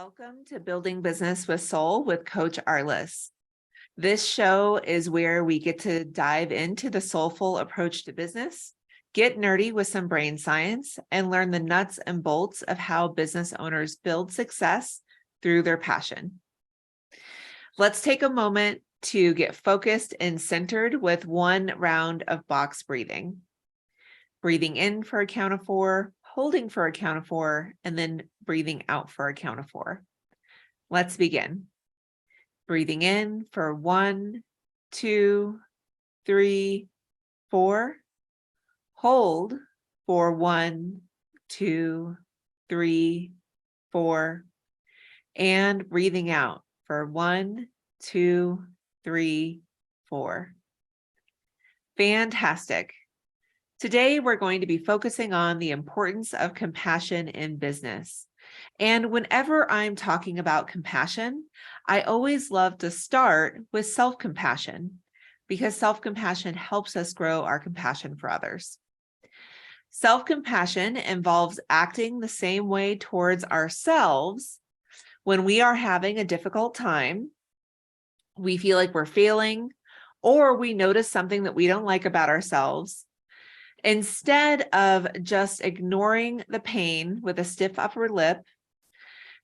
Welcome to Building Business with Soul with Coach Arliss. This show is where we get to dive into the soulful approach to business, get nerdy with some brain science, and learn the nuts and bolts of how business owners build success through their passion. Let's take a moment to get focused and centered with one round of box breathing. Breathing in for a count of 4, holding for a count of 4, and then breathing out for a count of 4. Let's begin. Breathing in for 1, 2, 3, 4. Hold for 1, 2, 3, 4. And breathing out for 1, 2, 3, 4. Fantastic. Today, we're going to be focusing on the importance of compassion in business. And whenever I'm talking about compassion, I always love to start with self-compassion because self-compassion helps us grow our compassion for others. Self-compassion involves acting the same way towards ourselves when we are having a difficult time, we feel like we're failing, or we notice something that we don't like about ourselves. Instead of just ignoring the pain with a stiff upper lip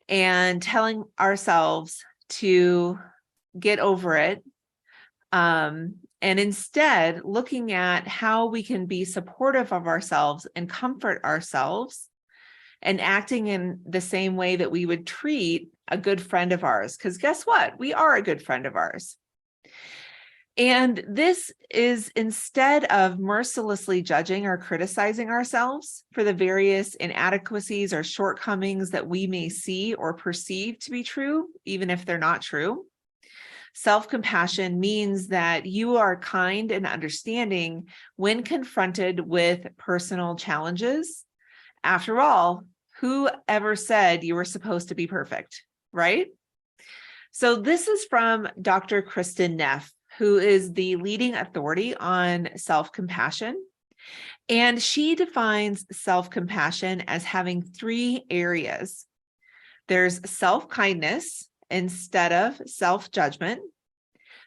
and telling ourselves to get over it, and instead looking at how we can be supportive of ourselves and comfort ourselves and acting in the same way that we would treat a good friend of ours. Because guess what? We are a good friend of ours. And this is instead of mercilessly judging or criticizing ourselves for the various inadequacies or shortcomings that we may see or perceive to be true, even if they're not true. Self-compassion means that you are kind and understanding when confronted with personal challenges. After all, who ever said you were supposed to be perfect, right? So this is from Dr. Kristin Neff, who is the leading authority on self-compassion. And she defines self-compassion as having 3 areas. There's self-kindness instead of self-judgment.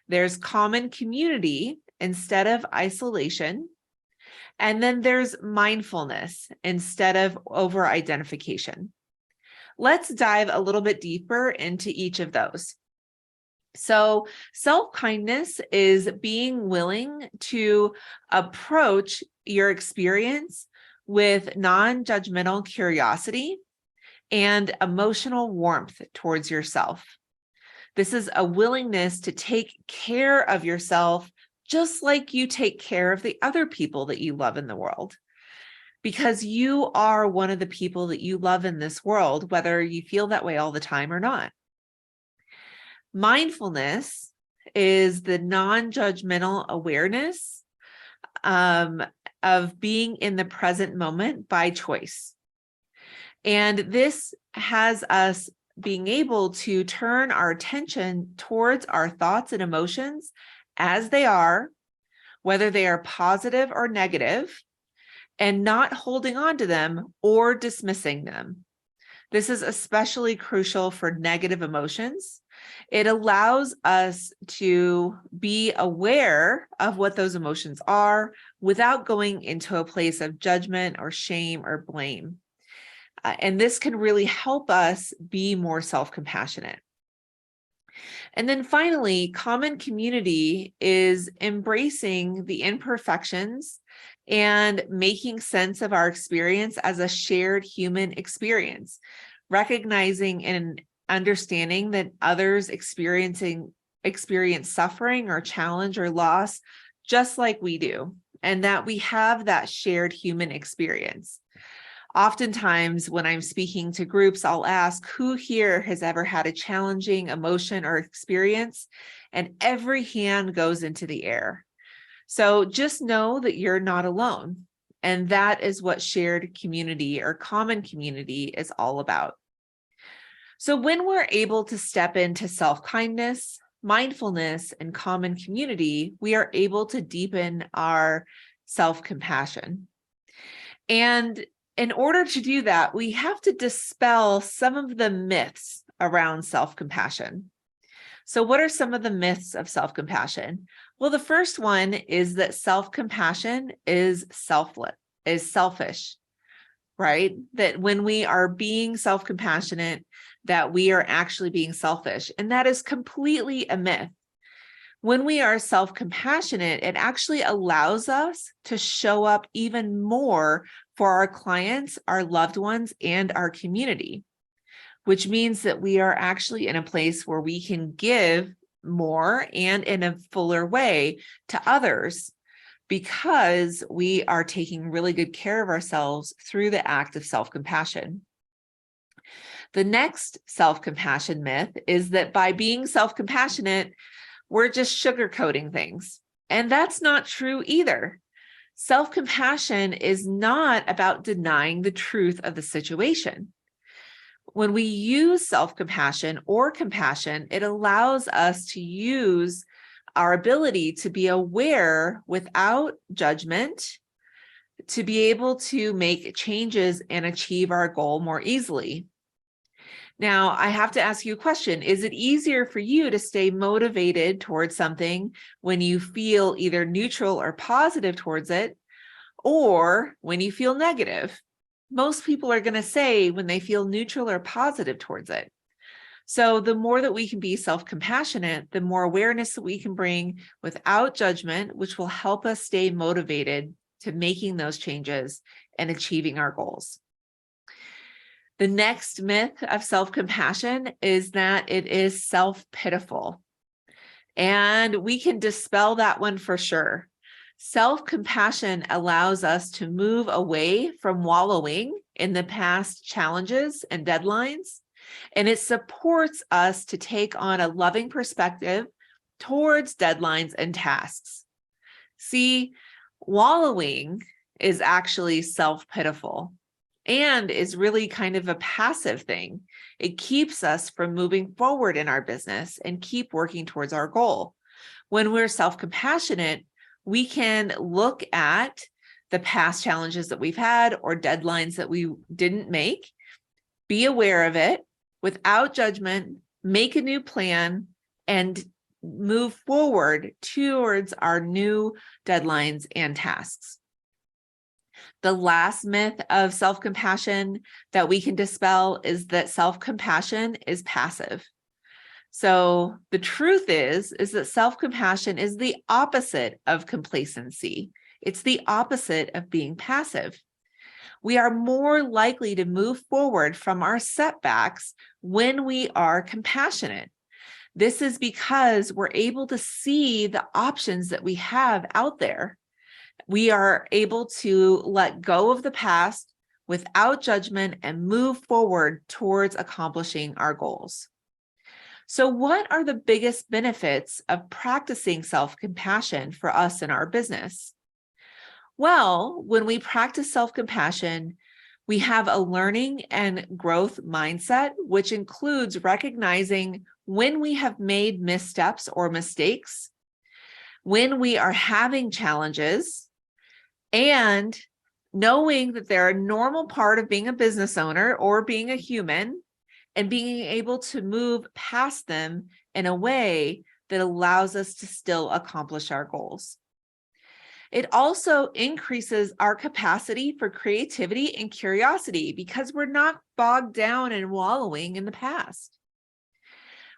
There's common community instead of isolation. And then there's mindfulness instead of over-identification. Let's dive a little bit deeper into each of those. So self-kindness is being willing to approach your experience with non-judgmental curiosity and emotional warmth towards yourself. This is a willingness to take care of yourself just like you take care of the other people that you love in the world. Because you are one of the people that you love in this world, whether you feel that way all the time or not. Mindfulness is the non-judgmental awareness of being in the present moment by choice. And this has us being able to turn our attention towards our thoughts and emotions as they are, whether they are positive or negative, and not holding on to them or dismissing them. This is especially crucial for negative emotions. It allows us to be aware of what those emotions are without going into a place of judgment or shame or blame. And this can really help us be more self-compassionate. And then finally, common community is embracing the imperfections and making sense of our experience as a shared human experience, recognizing and understanding that others experience suffering or challenge or loss just like we do, and that we have that shared human experience. Oftentimes, when I'm speaking to groups, I'll ask, who here has ever had a challenging emotion or experience? And every hand goes into the air. So just know that you're not alone. And that is what shared community or common community is all about. So when we're able to step into self-kindness, mindfulness, and common community, we are able to deepen our self-compassion. And in order to do that, we have to dispel some of the myths around self-compassion. So what are some of the myths of self-compassion? Well, the first one is that self-compassion is selfish, right? That when we are being self-compassionate, that we are actually being selfish. And that is completely a myth. When we are self-compassionate, it actually allows us to show up even more for our clients, our loved ones, and our community, which means that we are actually in a place where we can give more and in a fuller way to others, because we are taking really good care of ourselves through the act of self-compassion. The next self-compassion myth is that by being self-compassionate, we're just sugarcoating things. And that's not true either. Self-compassion is not about denying the truth of the situation. When we use self-compassion or compassion, it allows us to use our ability to be aware without judgment, to be able to make changes and achieve our goal more easily. Now, I have to ask you a question. Is it easier for you to stay motivated towards something when you feel either neutral or positive towards it, or when you feel negative? Most people are going to say when they feel neutral or positive towards it. So the more that we can be self-compassionate, the more awareness that we can bring without judgment, which will help us stay motivated to making those changes and achieving our goals. The next myth of self-compassion is that it is self-pitiful. And we can dispel that one for sure. Self-compassion allows us to move away from wallowing in the past challenges and deadlines, and it supports us to take on a loving perspective towards deadlines and tasks. See, wallowing is actually self-pitiful and is really kind of a passive thing. It keeps us from moving forward in our business and keep working towards our goal. When we're self-compassionate, we can look at the past challenges that we've had or deadlines that we didn't make, be aware of it without judgment, make a new plan, and move forward towards our new deadlines and tasks. The last myth of self-compassion that we can dispel is that self-compassion is passive. So the truth is that self-compassion is the opposite of complacency. It's the opposite of being passive. We are more likely to move forward from our setbacks when we are compassionate. This is because we're able to see the options that we have out there. We are able to let go of the past without judgment and move forward towards accomplishing our goals. So what are the biggest benefits of practicing self-compassion for us in our business? Well, when we practice self-compassion, we have a learning and growth mindset, which includes recognizing when we have made missteps or mistakes, when we are having challenges, and knowing that they're a normal part of being a business owner or being a human, and being able to move past them in a way that allows us to still accomplish our goals. It also increases our capacity for creativity and curiosity because we're not bogged down and wallowing in the past.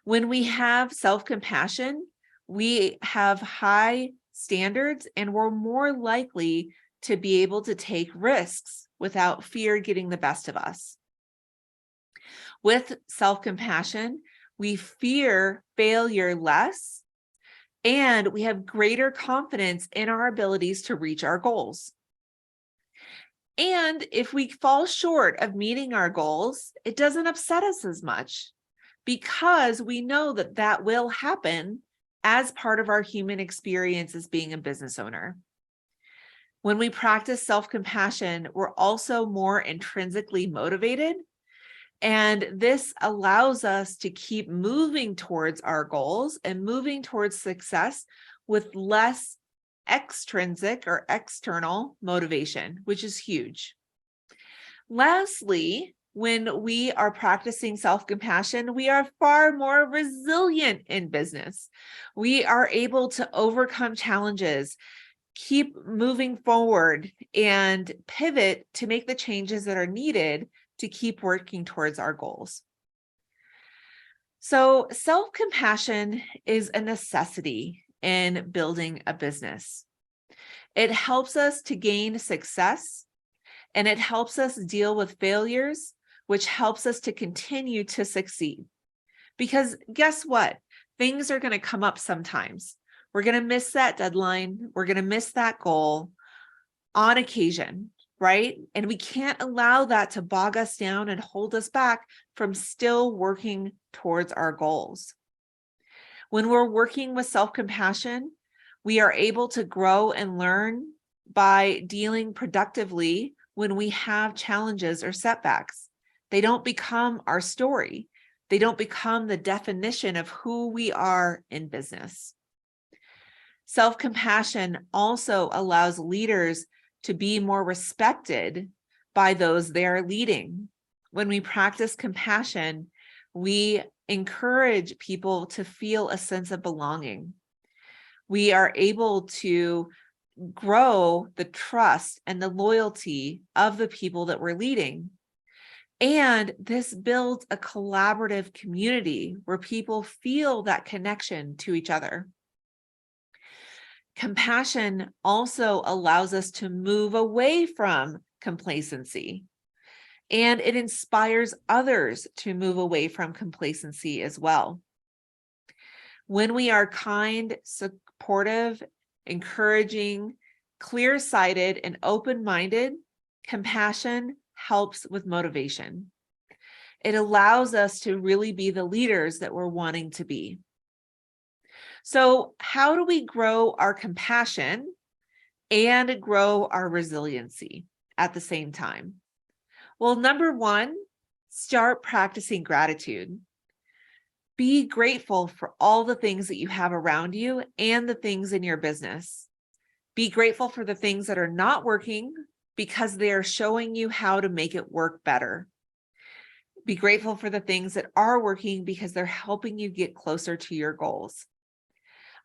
When we have self-compassion, we have high standards and we're more likely to be able to take risks without fear getting the best of us. With self-compassion, we fear failure less, and we have greater confidence in our abilities to reach our goals. And if we fall short of meeting our goals, it doesn't upset us as much because we know that that will happen as part of our human experience as being a business owner. When we practice self-compassion, we're also more intrinsically motivated. And this allows us to keep moving towards our goals and moving towards success with less extrinsic or external motivation, which is huge. Lastly, when we are practicing self-compassion, we are far more resilient in business. We are able to overcome challenges, keep moving forward, and pivot to make the changes that are needed to keep working towards our goals. So self-compassion is a necessity in building a business. It helps us to gain success, and it helps us deal with failures, which helps us to continue to succeed. Because guess what? Things are going to come up sometimes. We're going to miss that deadline. We're going to miss that goal on occasion, right? And we can't allow that to bog us down and hold us back from still working towards our goals. When we're working with self-compassion, we are able to grow and learn by dealing productively when we have challenges or setbacks. They don't become our story. They don't become the definition of who we are in business. Self-compassion also allows leaders to be more respected by those they are leading. When we practice compassion, we encourage people to feel a sense of belonging. We are able to grow the trust and the loyalty of the people that we're leading. And this builds a collaborative community where people feel that connection to each other. Compassion also allows us to move away from complacency, and it inspires others to move away from complacency as well. When we are kind, supportive, encouraging, clear-sighted, and open-minded, compassion helps with motivation. It allows us to really be the leaders that we're wanting to be. So how do we grow our compassion and grow our resiliency at the same time? Well, number one, start practicing gratitude. Be grateful for all the things that you have around you and the things in your business. Be grateful for the things that are not working because they are showing you how to make it work better. Be grateful for the things that are working because they're helping you get closer to your goals.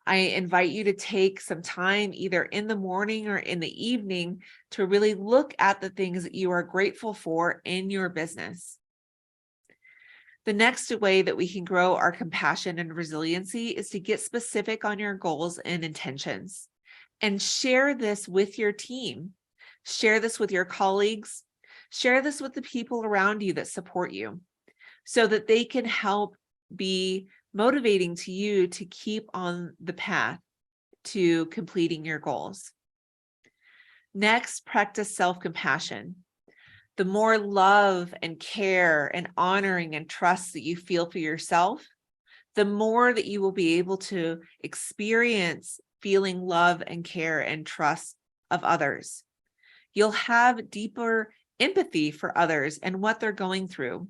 I invite you to take some time either in the morning or in the evening to really look at the things that you are grateful for in your business. The next way that we can grow our compassion and resiliency is to get specific on your goals and intentions and share this with your team. Share this with your colleagues. Share this with the people around you that support you so that they can help be motivating to you to keep on the path to completing your goals. Next, practice self-compassion. The more love and care and honoring and trust that you feel for yourself, the more that you will be able to experience feeling love and care and trust of others. You'll have deeper empathy for others and what they're going through.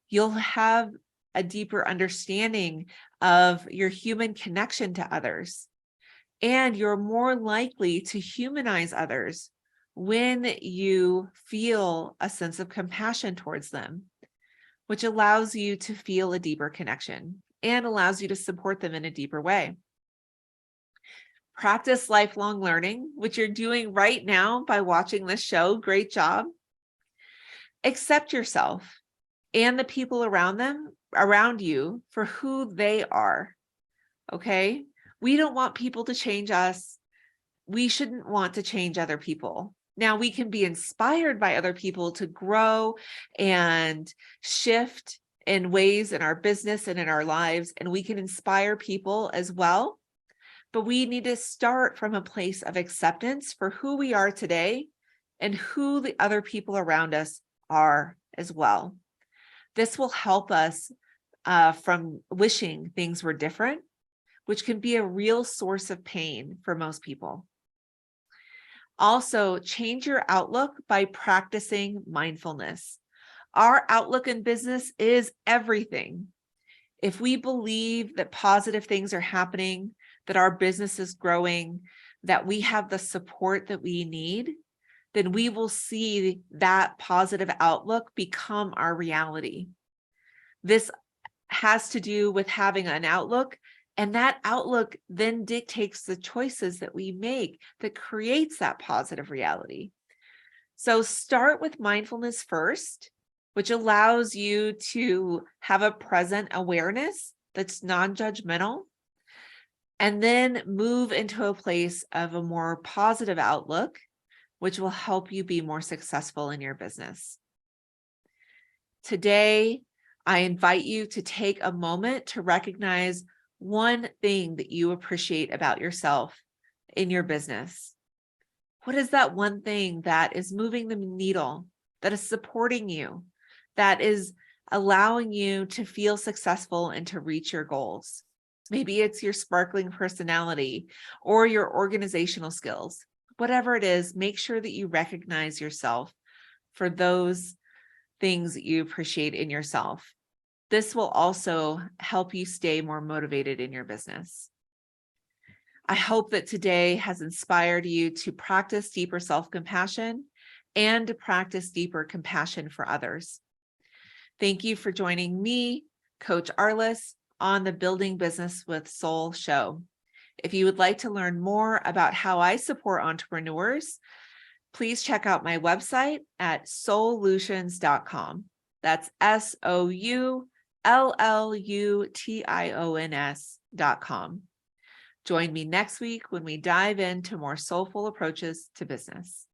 You'll have a deeper understanding of your human connection to others. And you're more likely to humanize others when you feel a sense of compassion towards them, which allows you to feel a deeper connection and allows you to support them in a deeper way. Practice lifelong learning, which you're doing right now by watching this show. Great job. Accept yourself and the people around you for who they are. Okay? We don't want people to change us. We shouldn't want to change other people. Now, we can be inspired by other people to grow and shift in ways in our business and in our lives, and we can inspire people as well. But we need to start from a place of acceptance for who we are today and who the other people around us are as well. This will help us from wishing things were different, which can be a real source of pain for most people. Also, change your outlook by practicing mindfulness. Our outlook in business is everything. If we believe that positive things are happening, that our business is growing, that we have the support that we need, then we will see that positive outlook become our reality. This has to do with having an outlook, and that outlook then dictates the choices that we make that creates that positive reality. So start with mindfulness first, which allows you to have a present awareness that's non-judgmental, and then move into a place of a more positive outlook, which will help you be more successful in your business. Today, I invite you to take a moment to recognize one thing that you appreciate about yourself in your business. What is that one thing that is moving the needle, that is supporting you, that is allowing you to feel successful and to reach your goals? Maybe it's your sparkling personality or your organizational skills. Whatever it is, make sure that you recognize yourself for those things that you appreciate in yourself. This will also help you stay more motivated in your business. I hope that today has inspired you to practice deeper self-compassion and to practice deeper compassion for others. Thank you for joining me, Coach Arliss, on the Building Business with Soul show. If you would like to learn more about how I support entrepreneurs, please check out my website at soullutions.com. That's SOULLUTIONS.com. Join me next week when we dive into more soulful approaches to business.